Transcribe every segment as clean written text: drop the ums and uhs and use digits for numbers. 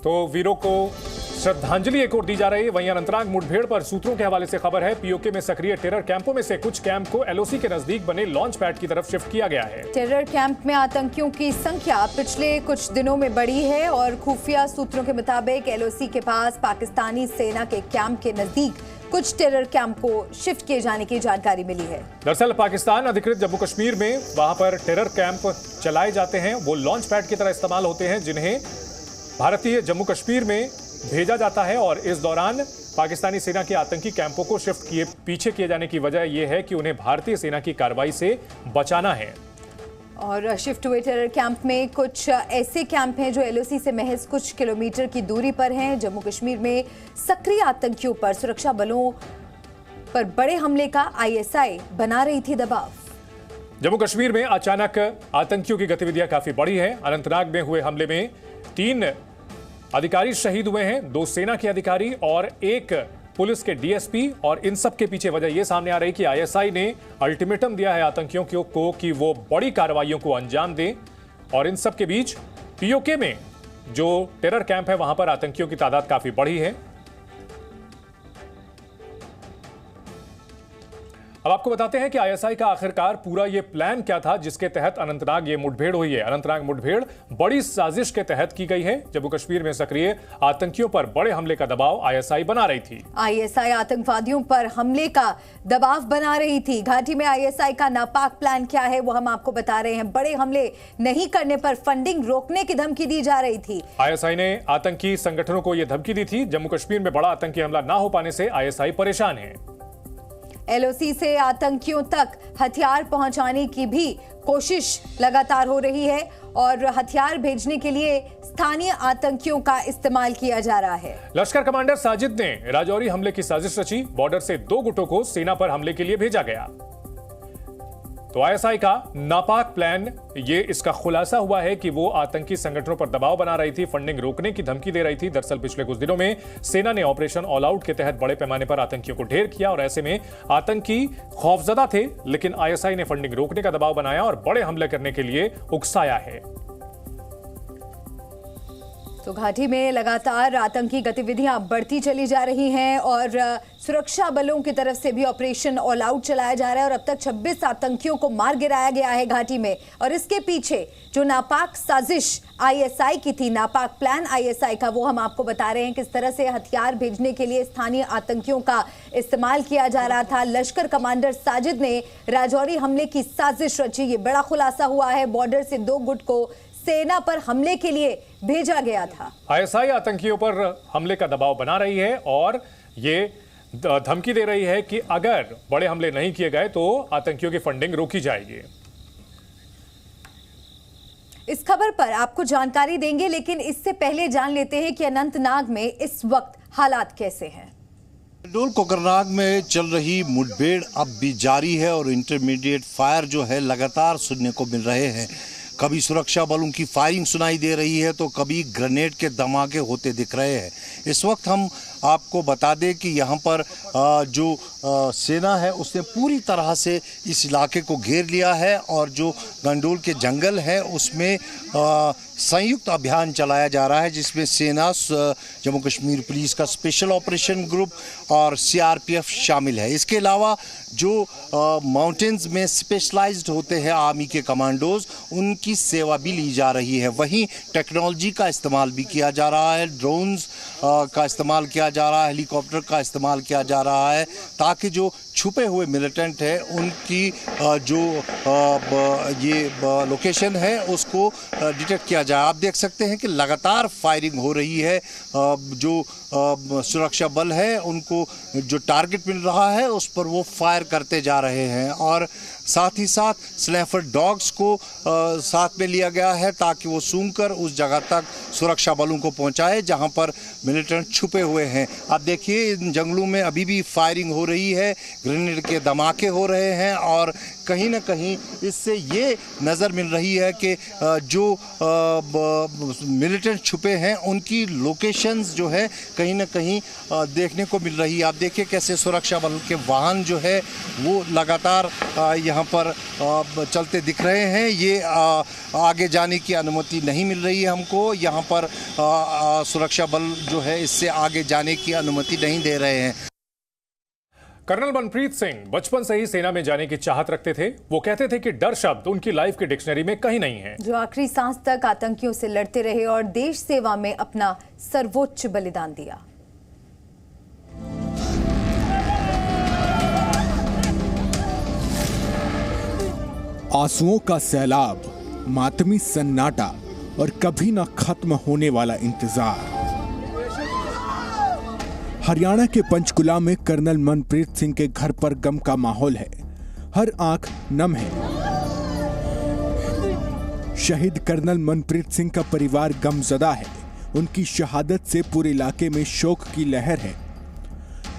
तो वीरों को श्रद्धांजलि एक और दी जा रही है। वहीं अनंतनाग मुठभेड़ पर सूत्रों के हवाले से खबर है, पीओके में सक्रिय टेरर कैंपों में से कुछ कैंप को एलओसी के नजदीक बने लॉन्च पैड की तरफ शिफ्ट किया गया है। टेरर कैंप में आतंकियों की संख्या पिछले कुछ दिनों में बढ़ी है और खुफिया सूत्रों के मुताबिक एलओसी के पास पाकिस्तानी सेना के कैंप के नजदीक कुछ टेरर कैंप को शिफ्ट किए जाने की जानकारी मिली है। दरअसल पाकिस्तान अधिकृत जम्मू कश्मीर में वहां पर टेरर कैंप चलाए जाते हैं, वो लॉन्च पैड की तरह इस्तेमाल होते हैं, जिन्हें भारतीय जम्मू कश्मीर में भेजा जाता है। और इस दौरान पाकिस्तानी सेना के आतंकी कैंपों को पीछे किए जाने की वजह यह है कि उन्हें भारतीय सेना की कार्रवाई से बचाना है। और शिफ्ट हुए टेरर कैंप में कुछ ऐसे कैंप हैं जो एलओसी से महज कुछ किलोमीटर की दूरी पर हैं। जम्मू कश्मीर में सक्रिय आतंकियों पर सुरक्षा बलों पर बड़े हमले का आईएसआई बना रही थी दबाव। जम्मू कश्मीर में अचानक आतंकियों की गतिविधियां काफी बढ़ी हैं। अनंतनाग में हुए हमले में 3 अधिकारी शहीद हुए हैं, 2 सेना के अधिकारी और 1 पुलिस के डीएसपी। और इन सब के पीछे वजह यह सामने आ रही कि आईएसआई ने अल्टीमेटम दिया है आतंकियों को कि वो बड़ी कार्रवाइयों को अंजाम दें। और इन सब के बीच पीओके में जो टेरर कैंप है वहां पर आतंकियों की तादाद काफी बढ़ी है। अब आपको बताते हैं कि आईएसआई का आखिरकार पूरा ये प्लान क्या था जिसके तहत अनंतनाग ये मुठभेड़ हुई है। अनंतनाग मुठभेड़ बड़ी साजिश के तहत की गई है। जम्मू कश्मीर में सक्रिय आतंकियों पर बड़े हमले का दबाव आईएसआई बना रही थी। आईएसआई आतंकवादियों पर हमले का दबाव बना रही थी। घाटी में आईएसआई का नापाक प्लान क्या है वो हम आपको बता रहे हैं। बड़े हमले नहीं करने पर फंडिंग रोकने की धमकी दी जा रही थी। आईएसआई ने आतंकी संगठनों को यह धमकी दी थी। जम्मू कश्मीर में बड़ा आतंकी हमला न हो पाने से आईएसआई परेशान है। एलओसी से आतंकियों तक हथियार पहुंचाने की भी कोशिश लगातार हो रही है और हथियार भेजने के लिए स्थानीय आतंकियों का इस्तेमाल किया जा रहा है। लश्कर कमांडर साजिद ने राजौरी हमले की साजिश रची। बॉर्डर से 2 गुटों को सेना पर हमले के लिए भेजा गया। तो आईएसआई का नापाक प्लान, ये इसका खुलासा हुआ है कि वो आतंकी संगठनों पर दबाव बना रही थी, फंडिंग रोकने की धमकी दे रही थी। दरअसल पिछले कुछ दिनों में सेना ने ऑपरेशन ऑल आउट के तहत बड़े पैमाने पर आतंकियों को ढेर किया और ऐसे में आतंकी खौफजदा थे, लेकिन आईएसआई ने फंडिंग रोकने का दबाव बनाया और बड़े हमले करने के लिए उकसाया है। तो घाटी में लगातार आतंकी गतिविधियां बढ़ती चली जा रही हैं और सुरक्षा बलों की तरफ से भी ऑपरेशन ऑल आउट चलाया जा रहा है और अब तक 26 आतंकियों को मार गिराया गया है घाटी में। और इसके पीछे जो नापाक साजिश आईएसआई की थी, नापाक प्लान आईएसआई का, वो हम आपको बता रहे हैं किस तरह से हथियार भेजने के लिए स्थानीय आतंकियों का इस्तेमाल किया जा रहा था। लश्कर कमांडर साजिद ने राजौरी हमले की साजिश रची, ये बड़ा खुलासा हुआ है। बॉर्डर से 2 गुट को सेना पर हमले के लिए भेजा गया था। आईएसआई आतंकियों पर हमले का दबाव बना रही है और ये धमकी दे रही है कि अगर बड़े हमले नहीं किए गए तो आतंकियों की फंडिंग रोकी जाएगी। इस खबर पर आपको जानकारी देंगे, लेकिन इससे पहले जान लेते हैं कि अनंतनाग में इस वक्त हालात कैसे हैं। डोल कोकरनाग में चल रही मुठभेड़ अब भी जारी है और इंटरमीडिएट फायर जो है लगातार सुनने को मिल रहे हैं। कभी सुरक्षा बलों की फायरिंग सुनाई दे रही है तो कभी ग्रेनेड के धमाके होते दिख रहे हैं। इस वक्त हम आपको बता दें कि यहाँ पर जो सेना है उसने पूरी तरह से इस इलाके को घेर लिया है और जो गंडोल के जंगल है उसमें संयुक्त अभियान चलाया जा रहा है, जिसमें सेना, जम्मू कश्मीर पुलिस का स्पेशल ऑपरेशन ग्रुप और सीआरपीएफ शामिल है। इसके अलावा जो माउंटेन्स में स्पेशलाइज्ड होते हैं आर्मी के कमांडोज, उनकी सेवा भी ली जा रही है। वहीं टेक्नोलॉजी का इस्तेमाल भी किया जा रहा है, ड्रोन्स का इस्तेमाल किया जा रहा है, हेलीकॉप्टर का इस्तेमाल किया जा रहा है, ताकि जो छुपे हुए मिलिटेंट है उनकी जो ये लोकेशन है उसको डिटेक्ट किया जाए। आप देख सकते हैं कि लगातार फायरिंग हो रही है। जो सुरक्षा बल है उनको जो टारगेट मिल रहा है उस पर वो फायर करते जा रहे हैं और साथ ही साथ स्नैपर डॉग्स को साथ में लिया गया है ताकि वो सूंघकर उस जगह तक सुरक्षा बलों को पहुंचाए जहां पर मिलिटेंट छुपे हुए हैं। आप देखिए इन जंगलों में अभी भी फायरिंग हो रही है, ग्रेनेड के धमाके हो रहे हैं और कहीं ना कहीं इससे ये नज़र मिल रही है कि जो मिलिटेंट छुपे हैं उनकी लोकेशंस जो है कहीं ना कहीं देखने को मिल रही है। आप देखिए कैसे सुरक्षा बल के वाहन जो है वो लगातार यहाँ पर चलते दिख रहे हैं। ये आगे जाने की अनुमति नहीं मिल रही है हमको। यहाँ पर सुरक्षा बल जो है इससे आगे जाने की अनुमति नहीं दे रहे हैं। कर्नल मनप्रीत सिंह बचपन से ही सेना में जाने की चाहत रखते थे। वो कहते थे कि डर शब्द उनकी लाइफ की डिक्शनरी में कहीं नहीं है। जो आखिरी सांस तक आतंकियों से लड़ते रहे और देश सेवा में अपना सर्वोच्च बलिदान दिया। आंसुओं का सैलाब, मातमी सन्नाटा और कभी ना खत्म होने वाला इंतजार। हरियाणा के पंचकुला में कर्नल मनप्रीत सिंह के घर पर गम का माहौल है। हर आंख नम है। शहीद कर्नल मनप्रीत सिंह का परिवार गमजदा है। उनकी शहादत से पूरे इलाके में शोक की लहर है।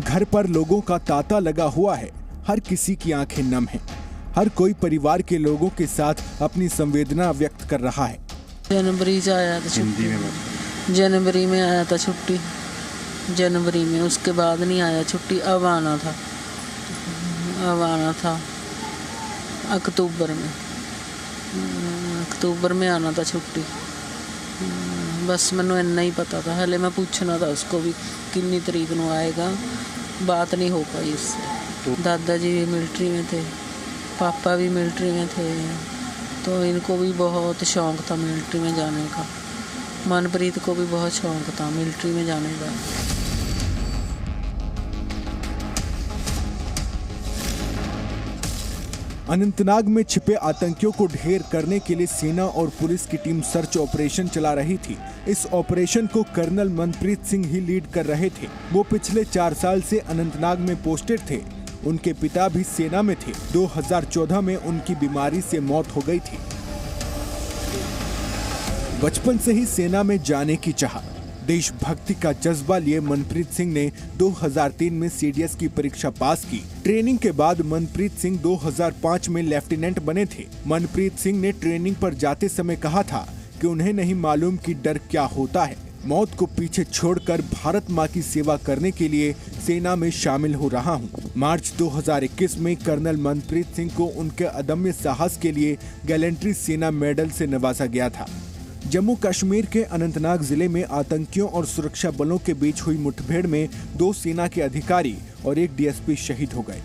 घर पर लोगों का तांता लगा हुआ है। हर किसी की आंखें नम हैं। हर कोई परिवार के लोगों के साथ अपनी संवेदना व्यक्त कर रहा है। जनवरी से आया था छुट्टी, जनवरी में आया था छुट्टी, जनवरी में, उसके बाद नहीं आया छुट्टी। अब आना था अक्टूबर में आना था छुट्टी। बस मैंने इन्ना ही पता था। हले मैं पूछना था उसको भी कितनी तारीख को आएगा, बात नहीं हो पाई इससे। दादाजी भी मिलिट्री में थे, पापा भी मिलिट्री में थे, तो इनको भी बहुत शौक़ था मिलिट्री में जाने का। मनप्रीत को भी बहुत शौक़ था मिलिट्री में जाने का। अनंतनाग में छिपे आतंकियों को ढेर करने के लिए सेना और पुलिस की टीम सर्च ऑपरेशन चला रही थी। इस ऑपरेशन को कर्नल मनप्रीत सिंह ही लीड कर रहे थे। वो पिछले 4 साल से अनंतनाग में पोस्टेड थे। उनके पिता भी सेना में थे। 2014 में उनकी बीमारी से मौत हो गई थी। बचपन से ही सेना में जाने की चाह, देशभक्ति का जज्बा लिए मनप्रीत सिंह ने 2003 में सीडीएस की परीक्षा पास की। ट्रेनिंग के बाद मनप्रीत सिंह 2005 में लेफ्टिनेंट बने थे। मनप्रीत सिंह ने ट्रेनिंग पर जाते समय कहा था कि उन्हें नहीं मालूम कि डर क्या होता है। मौत को पीछे छोड़कर भारत माँ की सेवा करने के लिए सेना में शामिल हो रहा हूँ। मार्च 2021 में कर्नल मनप्रीत सिंह को उनके अदम्य साहस के लिए गैलेंट्री सेना मेडल से नवाजा गया था। जम्मू कश्मीर के अनंतनाग जिले में आतंकियों और सुरक्षा बलों के बीच हुई मुठभेड़ में 2 सेना के अधिकारी और 1 डीएसपी शहीद हो गए।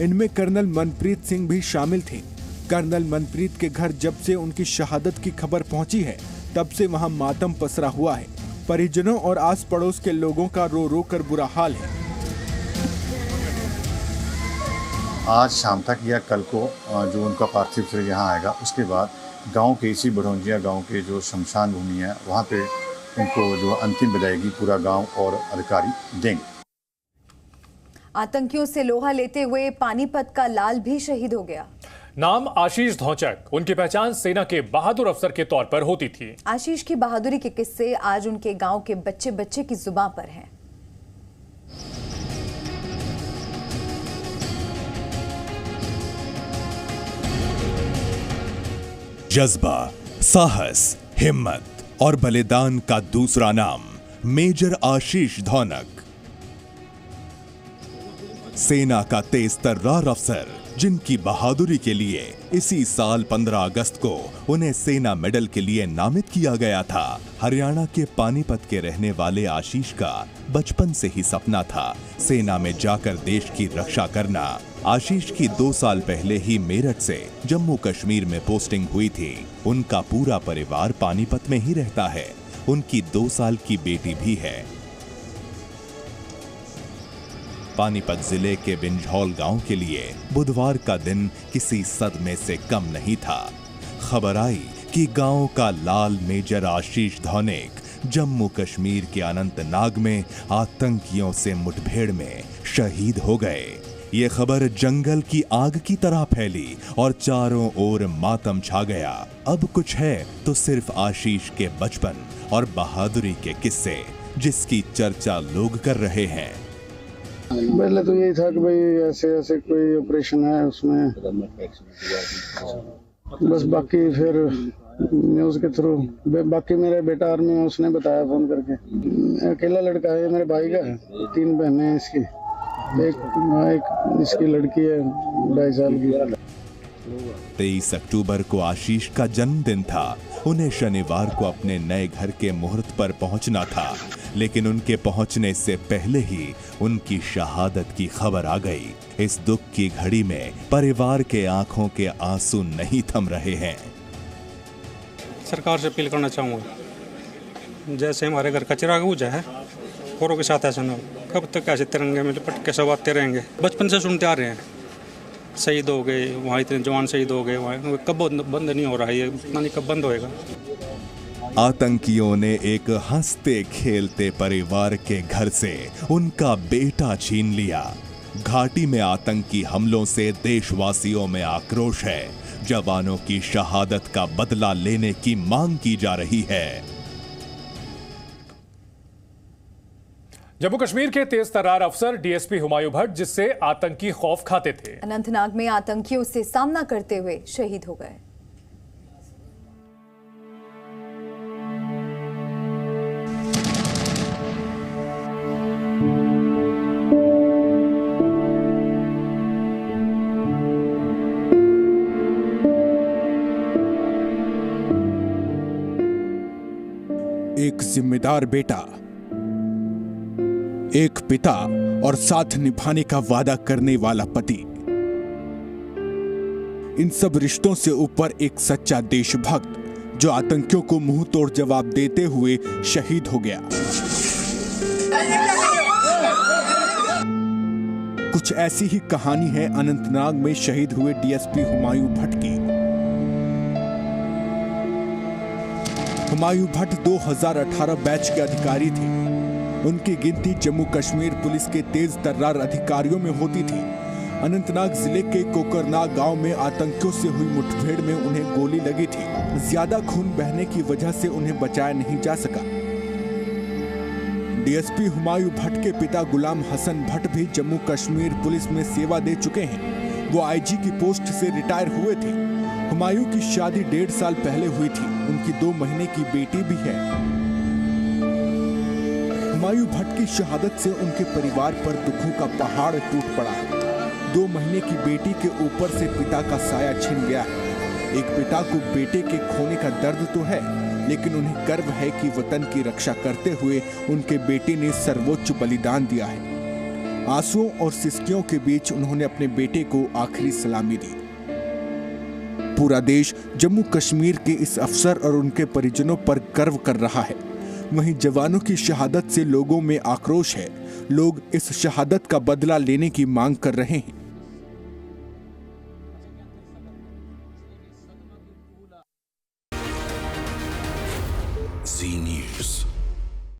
इनमें कर्नल मनप्रीत सिंह भी शामिल थे। कर्नल मनप्रीत के घर जब से उनकी शहादत की खबर पहुंची है, तब से वहां मातम पसरा हुआ है। परिजनों और आस पड़ोस के लोगों का रो रो कर बुरा हाल है। आज शाम तक या कल को जो उनका पार्थिव शरीर यहाँ आएगा, उसके बाद गांव के इसी बढ़ोंजिया गांव के जो शमशान भूमि है वहाँ पे उनको जो अंतिम विदायगी पूरा गांव और अधिकारी देंगे। आतंकियों से लोहा लेते हुए पानीपत का लाल भी शहीद हो गया। नाम आशीष धौचक। उनकी पहचान सेना के बहादुर अफसर के तौर पर होती थी। आशीष की बहादुरी के किस्से आज उनके गांव के बच्चे बच्चे की जुबान पर हैं। जज्बा, साहस, हिम्मत और बलिदान का दूसरा नाम मेजर आशीष धौनक। सेना का तेज तर्रार अफसर जिनकी बहादुरी के लिए इसी साल 15 अगस्त को उन्हें सेना मेडल के लिए नामित किया गया था। हरियाणा के पानीपत के रहने वाले आशीष का बचपन से ही सपना था सेना में जाकर देश की रक्षा करना। आशीष की 2 साल पहले ही मेरठ से जम्मू कश्मीर में पोस्टिंग हुई थी। उनका पूरा परिवार पानीपत में ही रहता है। उनकी 2 साल की बेटी भी है। पानीपत जिले के बिंझौल गांव के लिए बुधवार का दिन किसी सदमे से कम नहीं था। खबर आई कि गांव का लाल मेजर आशीष धौनेक जम्मू कश्मीर के अनंतनाग में आतंकियों से मुठभेड़ में शहीद हो गए। ये खबर जंगल की आग की तरह फैली और चारों ओर मातम छा गया। अब कुछ है तो सिर्फ आशीष के बचपन और बहादुरी के किस्से, जिसकी चर्चा लोग कर रहे हैं। पहले तो यही था कि भाई ऐसे ऐसे कोई ऑपरेशन है उसमें, बस बाकी फिर न्यूज़ के थ्रू। बाकी मेरा बेटा आर्मी में, उसने बताया फ़ोन करके। अकेला लड़का है, मेरे भाई का है, 3 बहनें हैं इसकी। एक इसकी लड़की है 22 साल की। 23 अक्टूबर को आशीष का जन्मदिन था। उन्हें शनिवार को अपने नए घर के मुहूर्त पर पहुंचना था, लेकिन उनके पहुंचने से पहले ही उनकी शहादत की खबर आ गई। इस दुख की घड़ी में परिवार के आंखों के आंसू नहीं थम रहे हैं। सरकार से अपील करना चाहूँगा, जैसे हमारे घर का चिराग बुझा है, औरों के साथ ऐसा ना हो। कब तक ऐसे तिरंगे में लिपट के सब आते रहेंगे? बचपन से सुनते आ रहे हैं, शहीद हो गए वहाँ, इतने जवान शहीद हो गए वहाँ। कब बंद नहीं हो रहा है ये, पता नहीं कब बंद होएगा। आतंकियों ने एक हंसते खेलते परिवार के घर से उनका बेटा छीन लिया। घाटी में आतंकी हमलों से देशवासियों में आक्रोश है। जवानों की शहादत का बदला लेने की मांग की जा रही है। जम्मू कश्मीर के तेज तर्रार अफसर डीएसपी हुमायूं भट्ट, जिससे आतंकी खौफ खाते थे, अनंतनाग में आतंकियों से सामना करते हुए शहीद हो गए। एक जिम्मेदार बेटा, एक पिता और साथ निभाने का वादा करने वाला पति, इन सब रिश्तों से ऊपर एक सच्चा देशभक्त जो आतंकियों को मुंह तोड़ जवाब देते हुए शहीद हो गया। कुछ ऐसी ही कहानी है अनंतनाग में शहीद हुए डीएसपी हुमायूं भट्ट की। हुमायूं भट्ट 2018 बैच के अधिकारी थे। उनकी गिनती जम्मू कश्मीर पुलिस के तेज तर्रार अधिकारियों में होती थी। अनंतनाग जिले के कोकरनाग गांव में आतंकियों से हुई मुठभेड़ में उन्हें गोली लगी थी। ज्यादा खून बहने की वजह से उन्हें बचाया नहीं जा सका। डीएसपी हुमायूं भट्ट के पिता गुलाम हसन भट्ट भी जम्मू कश्मीर पुलिस में सेवा दे चुके हैं। वो आईजी की पोस्ट से रिटायर हुए थे। हुमायूं की शादी 1.5 साल पहले हुई थी। उनकी 2 महीने की बेटी भी है। हुमायूं भट्ट की शहादत से उनके परिवार पर दुखों का पहाड़ टूट पड़ा है। 2 महीने की बेटी के ऊपर से पिता का साया छिन गया है। एक पिता को बेटे के खोने का दर्द तो है, लेकिन उन्हें गर्व है कि वतन की रक्षा करते हुए उनके बेटे ने सर्वोच्च बलिदान दिया है। आंसुओं और सिसकियों के बीच उन्होंने अपने बेटे को आखिरी सलामी दी। पूरा देश जम्मू कश्मीर के इस अफसर और उनके परिजनों पर गर्व कर रहा है। वहीं जवानों की शहादत से लोगों में आक्रोश है। लोग इस शहादत का बदला लेने की मांग कर रहे हैं।